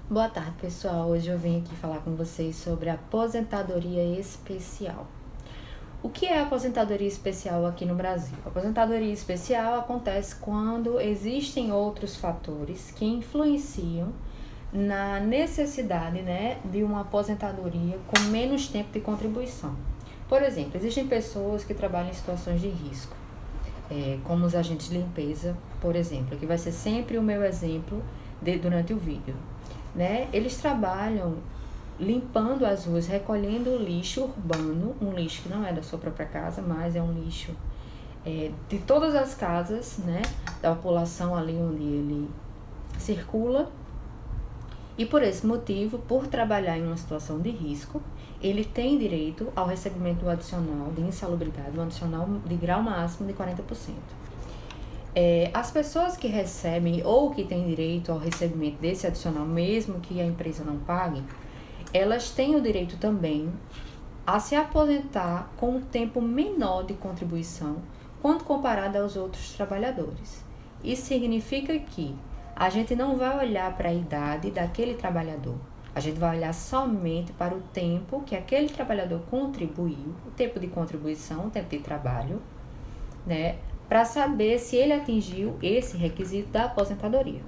Boa tarde, pessoal. Hoje eu vim aqui falar com vocês sobre a aposentadoria especial. O que é a aposentadoria especial aqui no Brasil? A aposentadoria especial acontece quando existem outros fatores que influenciam na necessidade, de uma aposentadoria com menos tempo de contribuição. Por exemplo, existem pessoas que trabalham em situações de risco, como os agentes de limpeza, por exemplo, que vai ser sempre o meu exemplo durante o vídeo. Eles trabalham limpando as ruas, recolhendo lixo urbano, um lixo que não é da sua própria casa, mas é um lixo de todas as casas, da população ali onde ele circula. E por esse motivo, por trabalhar em uma situação de risco, ele tem direito ao recebimento adicional de insalubridade, um adicional de grau máximo de 40%. As pessoas que recebem ou que têm direito ao recebimento desse adicional, mesmo que a empresa não pague, elas têm o direito também a se aposentar com um tempo menor de contribuição quando comparado aos outros trabalhadores. Isso significa que a gente não vai olhar para a idade daquele trabalhador, a gente vai olhar somente para o tempo que aquele trabalhador contribuiu, o tempo de contribuição, o tempo de trabalho, para saber se ele atingiu esse requisito da aposentadoria.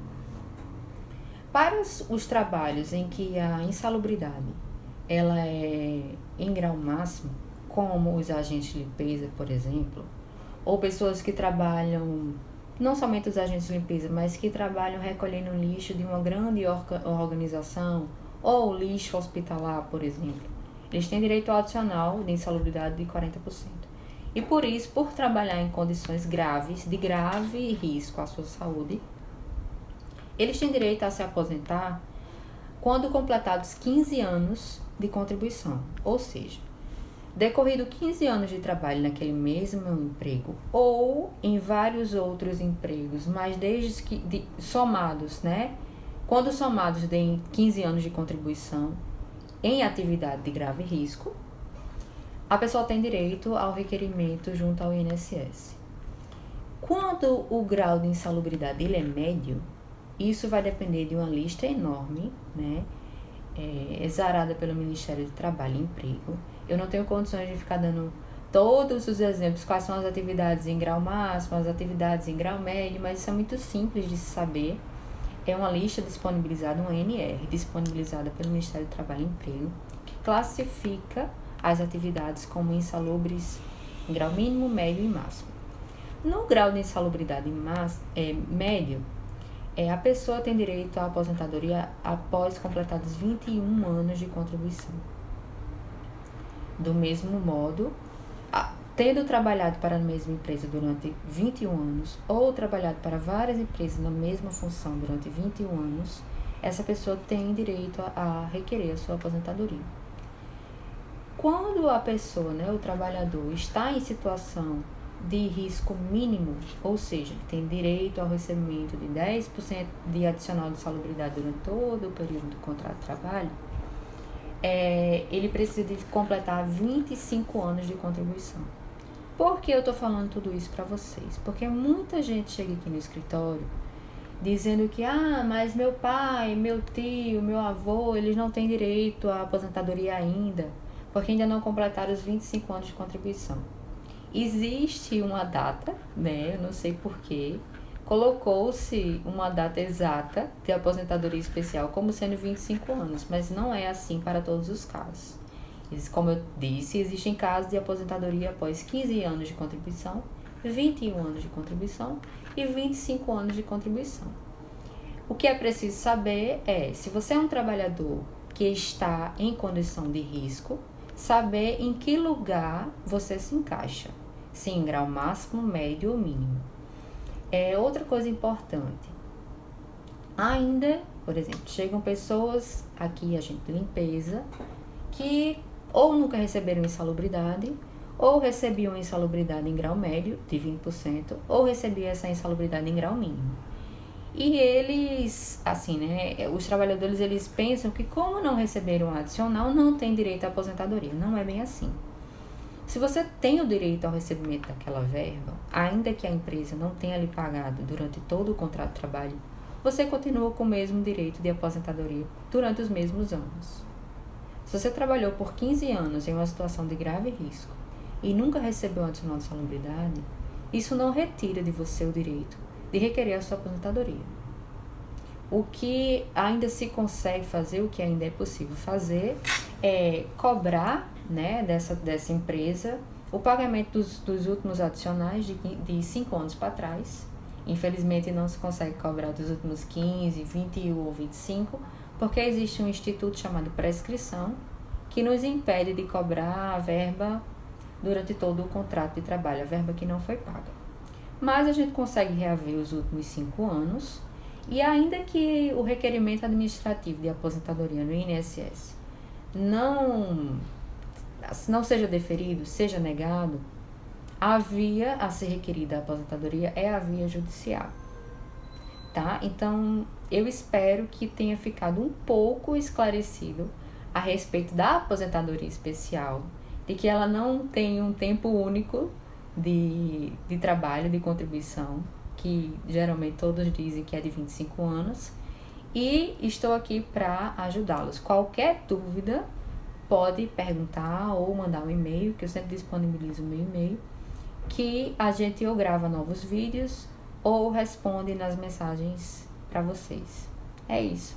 Para os trabalhos em que a insalubridade ela é em grau máximo, como os agentes de limpeza, por exemplo, ou pessoas que trabalham, não somente os agentes de limpeza, mas que trabalham recolhendo lixo de uma grande organização, ou lixo hospitalar, por exemplo, eles têm direito ao adicional de insalubridade de 40%. E por isso, por trabalhar em condições graves, de grave risco à sua saúde, eles têm direito a se aposentar quando completados 15 anos de contribuição. Ou seja, decorrido 15 anos de trabalho naquele mesmo emprego ou em vários outros empregos, mas desde que somados, quando somados deem 15 anos de contribuição em atividade de grave risco, a pessoa tem direito ao requerimento junto ao INSS. Quando o grau de insalubridade ele é médio, isso vai depender de uma lista enorme, exarada pelo Ministério do Trabalho e Emprego. Eu não tenho condições de ficar dando todos os exemplos, quais são as atividades em grau máximo, as atividades em grau médio, mas isso é muito simples de se saber. É uma lista disponibilizada, uma ANR, disponibilizada pelo Ministério do Trabalho e Emprego, que classifica as atividades como insalubres em grau mínimo, médio e máximo. No grau de insalubridade médio, a pessoa tem direito à aposentadoria após completados 21 anos de contribuição. Do mesmo modo, tendo trabalhado para a mesma empresa durante 21 anos ou trabalhado para várias empresas na mesma função durante 21 anos, essa pessoa tem direito a requerer a sua aposentadoria. Quando a pessoa, o trabalhador, está em situação de risco mínimo, ou seja, tem direito ao recebimento de 10% de adicional de salubridade durante todo o período do contrato de trabalho, ele precisa de completar 25 anos de contribuição. Por que eu estou falando tudo isso para vocês? Porque muita gente chega aqui no escritório dizendo que, mas meu pai, meu tio, meu avô, eles não têm direito à aposentadoria ainda, porque ainda não completaram os 25 anos de contribuição. Existe uma data, eu não sei porquê, colocou-se uma data exata de aposentadoria especial como sendo 25 anos, mas não é assim para todos os casos. Como eu disse, existem casos de aposentadoria após 15 anos de contribuição, 21 anos de contribuição e 25 anos de contribuição. O que é preciso saber é, se você é um trabalhador que está em condição de risco, saber em que lugar você se encaixa, se em grau máximo, médio ou mínimo. Outra coisa importante, ainda, por exemplo, chegam pessoas aqui, agente de limpeza, que ou nunca receberam insalubridade, ou recebiam insalubridade em grau médio, de 20%, ou recebiam essa insalubridade em grau mínimo. E eles, os trabalhadores, eles pensam que como não receberam adicional, não tem direito à aposentadoria. Não é bem assim. Se você tem o direito ao recebimento daquela verba, ainda que a empresa não tenha lhe pagado durante todo o contrato de trabalho você continua com o mesmo direito de aposentadoria durante os mesmos anos. Se você trabalhou por 15 anos em uma situação de grave risco e nunca recebeu um adicional de salubridade, isso não retira de você o direito de requerer a sua aposentadoria. O que ainda se consegue fazer, o que ainda é possível fazer, é cobrar, né, dessa empresa o pagamento dos últimos adicionais de 5 anos para trás. Infelizmente não se consegue cobrar dos últimos 15, 21 ou 25, porque existe um instituto chamado prescrição, que nos impede de cobrar a verba durante todo o contrato de trabalho, a verba que não foi paga. Mas a gente consegue reaver os últimos 5 anos, e ainda que o requerimento administrativo de aposentadoria no INSS não seja deferido, seja negado, a via a ser requerida a aposentadoria é a via judicial, tá? Então, eu espero que tenha ficado um pouco esclarecido a respeito da aposentadoria especial, de que ela não tem um tempo único de trabalho, de contribuição, que geralmente todos dizem que é de 25 anos, e estou aqui para ajudá-los. Qualquer dúvida, pode perguntar ou mandar um e-mail, que eu sempre disponibilizo o meu e-mail, que a gente ou grava novos vídeos ou responde nas mensagens para vocês. É isso.